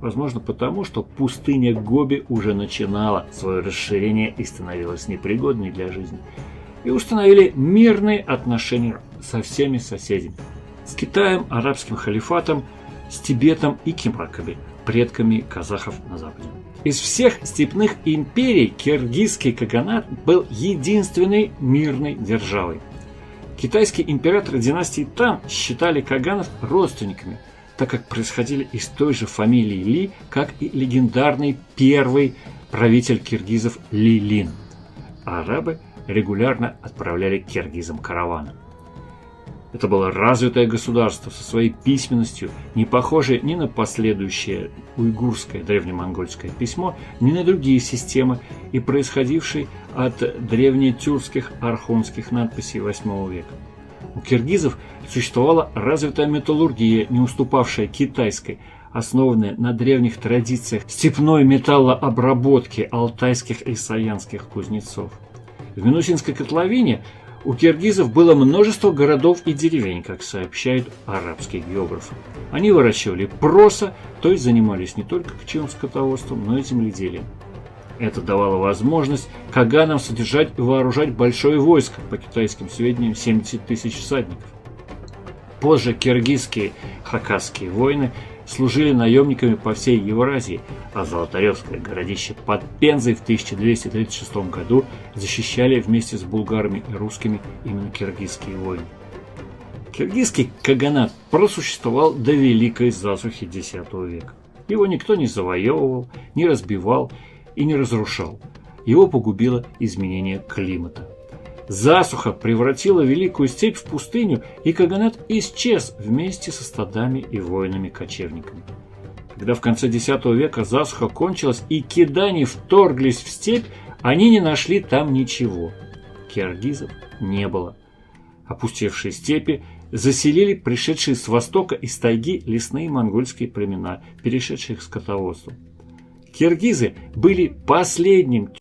Возможно потому, что пустыня Гоби уже начинала свое расширение и становилась непригодной для жизни. И установили мирные отношения со всеми соседями. С Китаем, арабским халифатом, с Тибетом и Кимраками, предками казахов на Западе. Из всех степных империй киргизский каганат был единственной мирной державой. Китайские императоры династии Тан считали каганов родственниками, так как происходили из той же фамилии Ли, как и легендарный первый правитель киргизов Ли Лин. А арабы регулярно отправляли к киргизам караваны. Это было развитое государство со своей письменностью, не похожее ни на последующее уйгурское древнемонгольское письмо, ни на другие системы, и происходившей от древнетюркских архонских надписей VIII века. У киргизов существовала развитая металлургия, не уступавшая китайской, основанная на древних традициях степной металлообработки алтайских и саянских кузнецов. В Минусинской котловине у киргизов было множество городов и деревень, как сообщают арабские географы. Они выращивали проса, то есть занимались не только кочевым скотоводством, но и земледелием. Это давало возможность каганам содержать и вооружать большое войско, по китайским сведениям 70 тысяч всадников. Позже киргизские хакасские воины служили наемниками по всей Евразии, а Золотаревское городище под Пензой в 1236 году защищали вместе с булгарами и русскими именно киргизские воины. Киргизский каганат просуществовал до Великой засухи X века. Его никто не завоевывал, не разбивал и не разрушал. Его погубило изменение климата. Засуха превратила Великую степь в пустыню, и каганат исчез вместе со стадами и воинами-кочевниками. Когда в конце X века засуха кончилась и кидане вторглись в степь, они не нашли там ничего. Киргизов не было. Опустевшие степи заселили пришедшие с востока из тайги лесные монгольские племена, перешедшие к скотоводству. Киргизы были последним